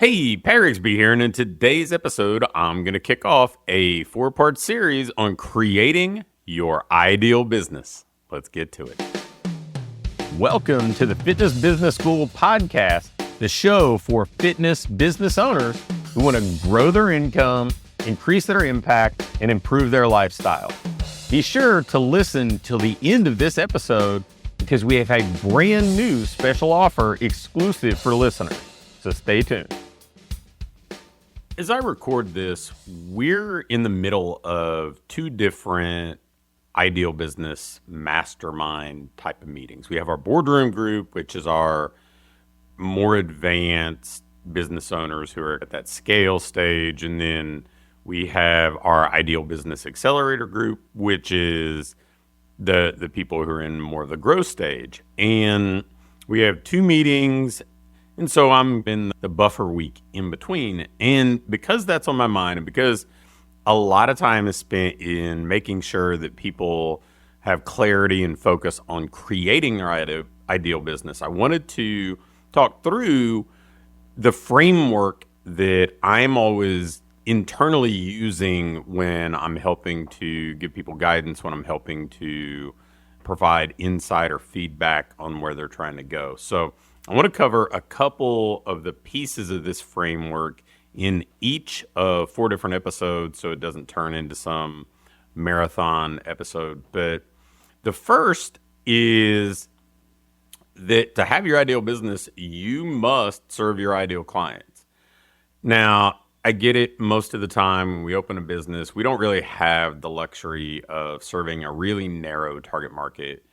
Hey, Rigsby here, and in today's episode, I'm going to kick off a 4-part series on creating your ideal business. Let's get to it. Welcome to the Fitness Business School podcast, the show for fitness business owners who want to grow their income, increase their impact, and improve their lifestyle. Be sure to listen till the end of this episode because we have a brand new special offer exclusive for listeners. So stay tuned. As I record this, we're in the middle of two different ideal business mastermind type of meetings. We have our boardroom group, which is our more advanced business owners who are at that scale stage. And then we have our ideal business accelerator group, which is the people who are in more of the growth stage. And we have two meetings. And so I'm in the buffer week in between. And because that's on my mind, and because a lot of time is spent in making sure that people have clarity and focus on creating their ideal business, I wanted to talk through the framework that I'm always internally using when I'm helping to give people guidance, when I'm helping to provide insight or feedback on where they're trying to go. So I want to cover a couple of the pieces of this framework in each of 4 different episodes so it doesn't turn into some marathon episode. But the first is that to have your ideal business, you must serve your ideal clients. Now, I get it. Most of the time when we open a business, we don't really have the luxury of serving a really narrow target market.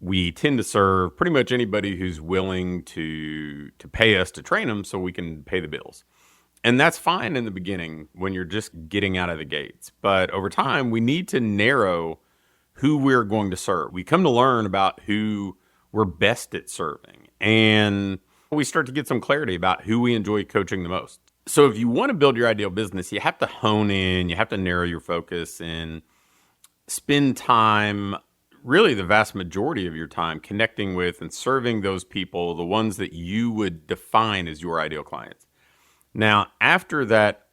We tend to serve pretty much anybody who's willing to pay us to train them so we can pay the bills. And that's fine in the beginning when you're just getting out of the gates. But over time, we need to narrow who we're going to serve. We come to learn about who we're best at serving. And we start to get some clarity about who we enjoy coaching the most. So if you want to build your ideal business, you have to hone in, you have to narrow your focus and spend time, really the vast majority of your time, connecting with and serving those people, the ones that you would define as your ideal clients. Now, after that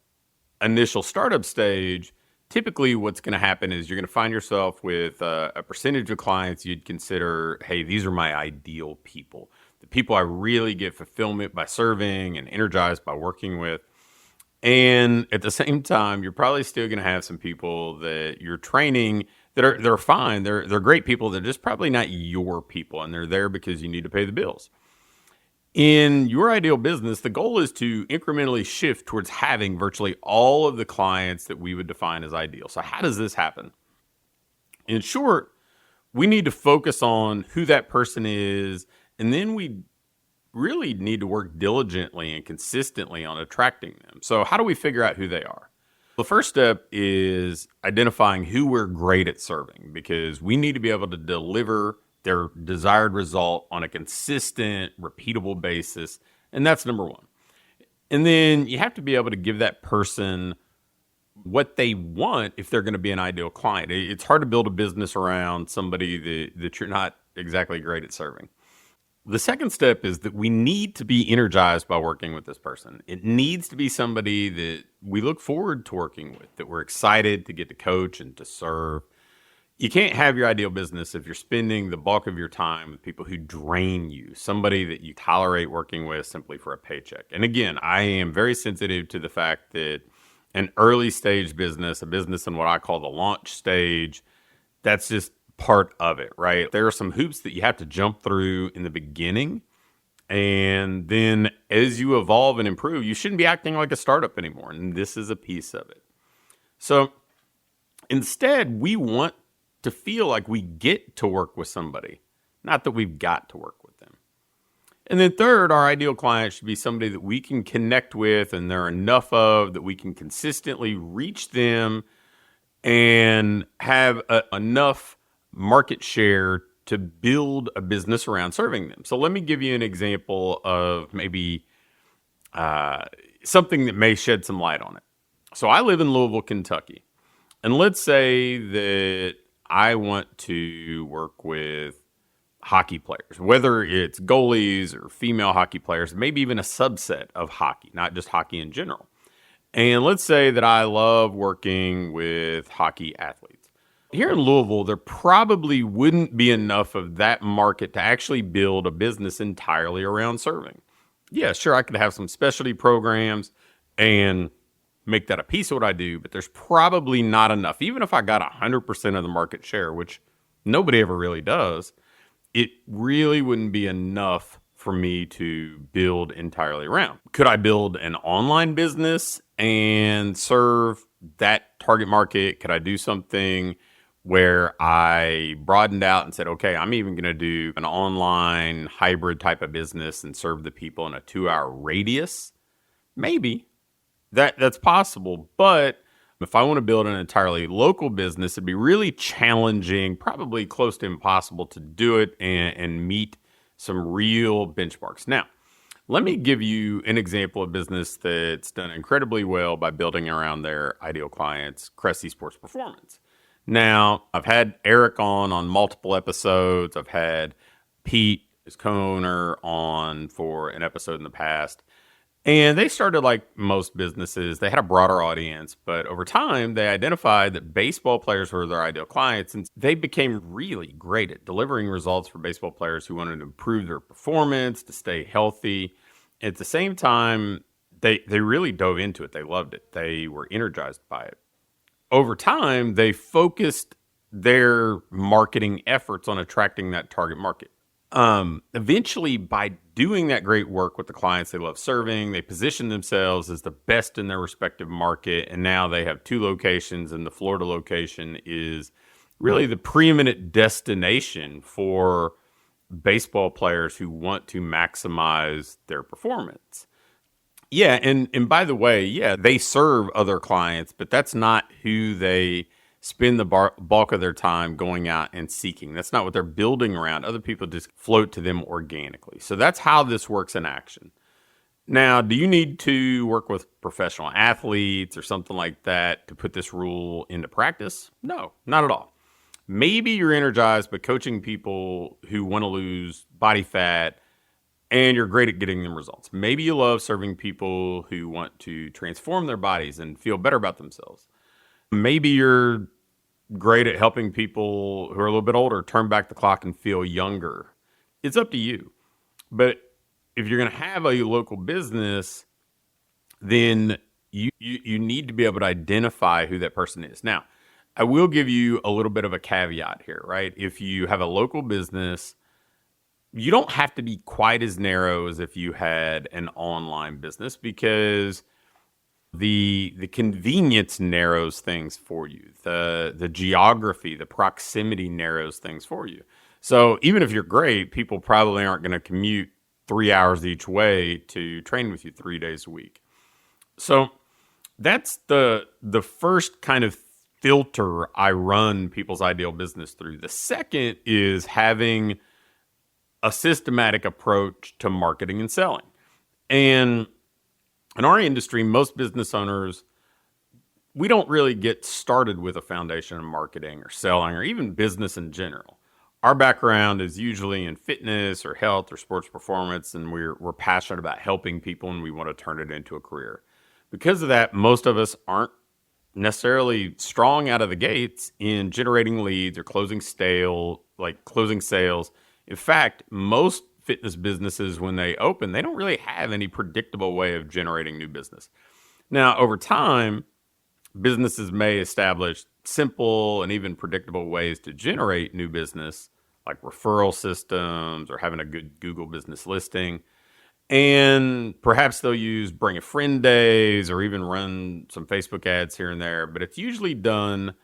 initial startup stage, typically what's going to happen is you're going to find yourself with a percentage of clients you'd consider, hey, these are my ideal people. The people I really get fulfillment by serving and energized by working with. And at the same time, you're probably still going to have some people that you're training they're fine. They're great people. They're just probably not your people, and they're there because you need to pay the bills. In your ideal business, the goal is to incrementally shift towards having virtually all of the clients that we would define as ideal. So how does this happen? In short, we need to focus on who that person is, and then we really need to work diligently and consistently on attracting them. So how do we figure out who they are? The first step is identifying who we're great at serving, because we need to be able to deliver their desired result on a consistent, repeatable basis. And that's number one. And then you have to be able to give that person what they want if they're going to be an ideal client. It's hard to build a business around somebody that you're not exactly great at serving. The second step is that we need to be energized by working with this person. It needs to be somebody that we look forward to working with, that we're excited to get to coach and to serve. You can't have your ideal business if you're spending the bulk of your time with people who drain you, somebody that you tolerate working with simply for a paycheck. And again, I am very sensitive to the fact that an early stage business, a business in what I call the launch stage, that's just part of it, right? There are some hoops that you have to jump through in the beginning. And then as you evolve and improve, you shouldn't be acting like a startup anymore. And this is a piece of it. So instead, we want to feel like we get to work with somebody, not that we've got to work with them. And then third, our ideal client should be somebody that we can connect with and there are enough of that we can consistently reach them and have enough market share to build a business around serving them. So let me give you an example of maybe something that may shed some light on it. So I live in Louisville, Kentucky. And let's say that I want to work with hockey players, whether it's goalies or female hockey players, maybe even a subset of hockey, not just hockey in general. And let's say that I love working with hockey athletes. Here in Louisville, there probably wouldn't be enough of that market to actually build a business entirely around serving. Yeah, sure, I could have some specialty programs and make that a piece of what I do, but there's probably not enough. Even if I got 100% of the market share, which nobody ever really does, it really wouldn't be enough for me to build entirely around. Could I build an online business and serve that target market? Could I do something where I broadened out and said, okay, I'm even going to do an online hybrid type of business and serve the people in a 2-hour radius? Maybe. That's possible. But if I want to build an entirely local business, it'd be really challenging, probably close to impossible to do it and meet some real benchmarks. Now, let me give you an example of business that's done incredibly well by building around their ideal clients, Cressy Sports Performance. Now, I've had Eric on multiple episodes. I've had Pete, his co-owner, on for an episode in the past. And they started like most businesses. They had a broader audience, but over time, they identified that baseball players were their ideal clients, and they became really great at delivering results for baseball players who wanted to improve their performance, to stay healthy. At the same time, they really dove into it. They loved it. They were energized by it. Over time, they focused their marketing efforts on attracting that target market. Eventually, by doing that great work with the clients they love serving, they position themselves as the best in their respective market. And now they have 2 locations, and the Florida location is really the preeminent destination for baseball players who want to maximize their performance. Yeah, and by the way, yeah, they serve other clients, but that's not who they spend the bulk of their time going out and seeking. That's not what they're building around. Other people just float to them organically. So that's how this works in action. Now, do you need to work with professional athletes or something like that to put this rule into practice? No, not at all. Maybe you're energized by coaching people who want to lose body fat and you're great at getting them results. Maybe you love serving people who want to transform their bodies and feel better about themselves. Maybe you're great at helping people who are a little bit older turn back the clock and feel younger. It's up to you. But if you're going to have a local business, then you need to be able to identify who that person is. Now, I will give you a little bit of a caveat here, right? If you have a local business, you don't have to be quite as narrow as if you had an online business, because the convenience narrows things for you. The geography, the proximity narrows things for you. So even if you're great, people probably aren't going to commute 3 hours each way to train with you 3 days a week. So that's the first kind of filter I run people's ideal business through. The second is having a systematic approach to marketing and selling. And in our industry, most business owners, we don't really get started with a foundation in marketing or selling or even business in general. Our background is usually in fitness or health or sports performance, and we're passionate about helping people and we want to turn it into a career. Because of that, most of us aren't necessarily strong out of the gates in generating leads or closing sales. In fact, most fitness businesses, when they open, they don't really have any predictable way of generating new business. Now, over time, businesses may establish simple and even predictable ways to generate new business, like referral systems or having a good Google business listing. And perhaps they'll use bring a friend days or even run some Facebook ads here and there, but it's usually done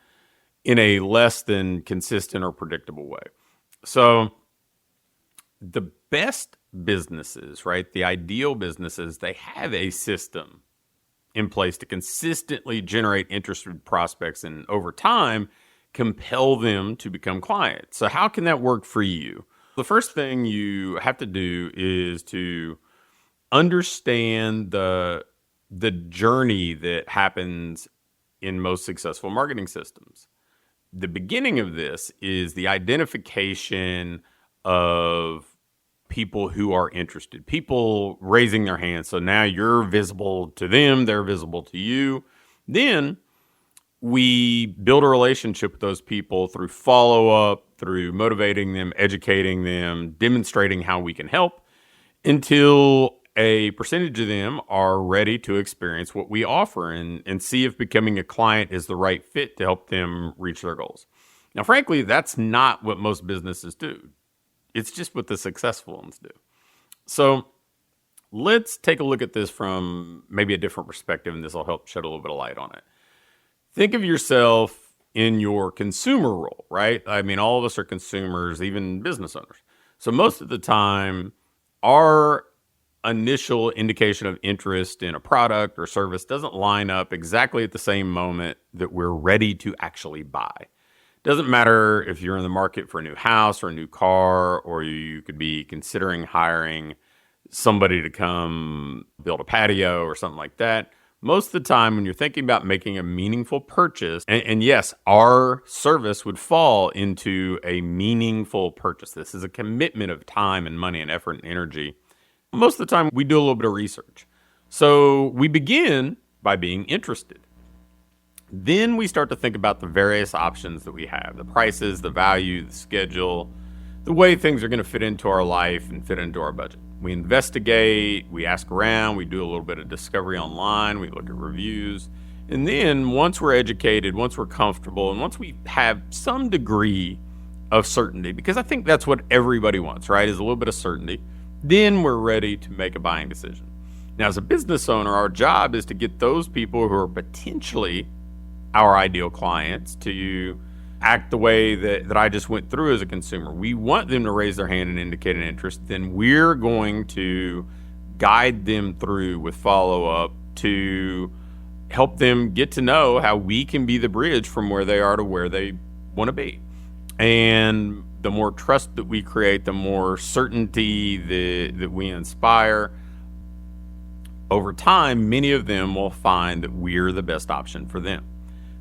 in a less than consistent or predictable way. So the best businesses, right, the ideal businesses, they have a system in place to consistently generate interested prospects and over time compel them to become clients. So how can that work for you? The first thing you have to do is to understand the journey that happens in most successful marketing systems. The beginning of this is the identification of people who are interested, people raising their hands. So now you're visible to them, they're visible to you. Then we build a relationship with those people through follow-up, through motivating them, educating them, demonstrating how we can help until a percentage of them are ready to experience what we offer and see if becoming a client is the right fit to help them reach their goals. Now, frankly, that's not what most businesses do. It's just what the successful ones do. So let's take a look at this from maybe a different perspective, and this will help shed a little bit of light on it. Think of yourself in your consumer role, right? I mean, all of us are consumers, even business owners. So most of the time, our initial indication of interest in a product or service doesn't line up exactly at the same moment that we're ready to actually buy. Doesn't matter if you're in the market for a new house or a new car, or you could be considering hiring somebody to come build a patio or something like that. Most of the time when you're thinking about making a meaningful purchase, and yes, our service would fall into a meaningful purchase. This is a commitment of time and money and effort and energy. Most of the time we do a little bit of research. So we begin by being interested. Then we start to think about the various options that we have, the prices, the value, the schedule, the way things are going to fit into our life and fit into our budget. We investigate, we ask around, we do a little bit of discovery online, we look at reviews. And then once we're educated, once we're comfortable, and once we have some degree of certainty, because I think that's what everybody wants, right, is a little bit of certainty, then we're ready to make a buying decision. Now, as a business owner, our job is to get those people who are potentially our ideal clients to act the way that I just went through as a consumer. We want them to raise their hand and indicate an interest. Then we're going to guide them through with follow-up to help them get to know how we can be the bridge from where they are to where they want to be. And the more trust that we create, the more certainty that we inspire. Over time, many of them will find that we're the best option for them.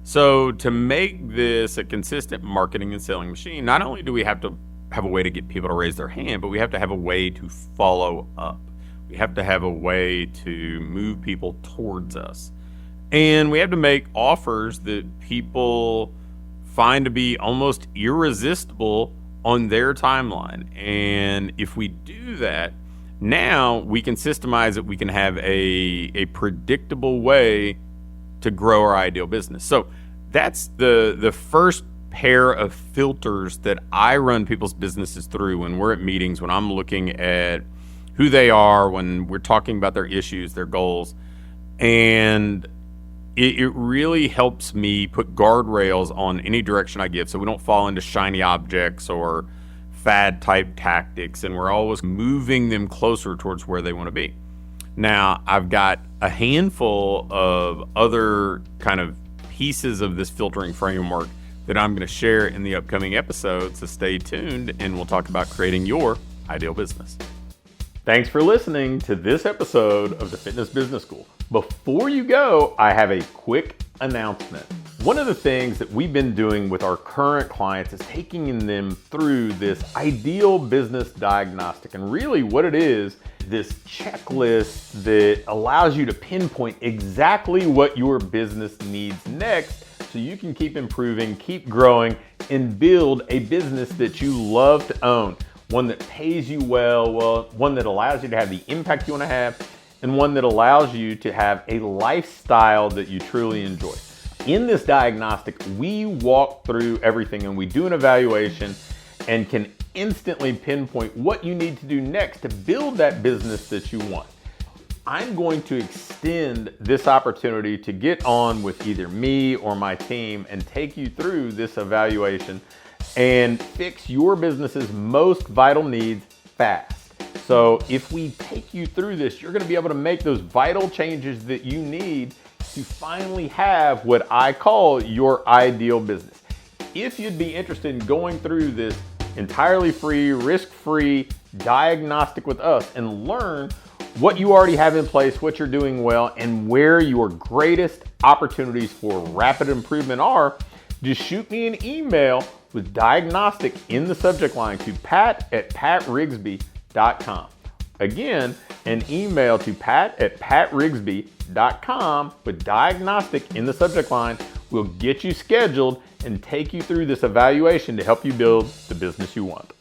So to make this a consistent marketing and selling machine, not only do we have to have a way to get people to raise their hand, but we have to have a way to follow up. We have to have a way to move people towards us. And we have to make offers that people find to be almost irresistible on their timeline. And if we do that, now we can systemize it. We can have a predictable way to grow our ideal business. So that's the first pair of filters that I run people's businesses through when we're at meetings, when I'm looking at who they are, when we're talking about their issues, their goals. And it really helps me put guardrails on any direction I give so we don't fall into shiny objects or fad type tactics, and we're always moving them closer towards where they want to be. Now, I've got a handful of other kind of pieces of this filtering framework that I'm going to share in the upcoming episodes, so stay tuned and we'll talk about creating your ideal business. Thanks for listening to this episode of the Fitness Business School. Before you go, I have a quick announcement. One of the things that we've been doing with our current clients is taking them through this ideal business diagnostic. And really what it is this checklist that allows you to pinpoint exactly what your business needs next so you can keep improving, keep growing, and build a business that you love to own. One that pays you well, one that allows you to have the impact you want to have, and one that allows you to have a lifestyle that you truly enjoy. In this diagnostic, we walk through everything and we do an evaluation and can instantly pinpoint what you need to do next to build that business that you want. I'm going to extend this opportunity to get on with either me or my team and take you through this evaluation and fix your business's most vital needs fast. So if we take you through this, you're going to be able to make those vital changes that you need to finally have what I call your ideal business. If you'd be interested in going through this entirely free, risk-free diagnostic with us and learn what you already have in place, what you're doing well, and where your greatest opportunities for rapid improvement are, just shoot me an email with diagnostic in the subject line to pat@patrigsby.com. Again, an email to pat@patrigsby.com with diagnostic in the subject line will get you scheduled and take you through this evaluation to help you build the business you want.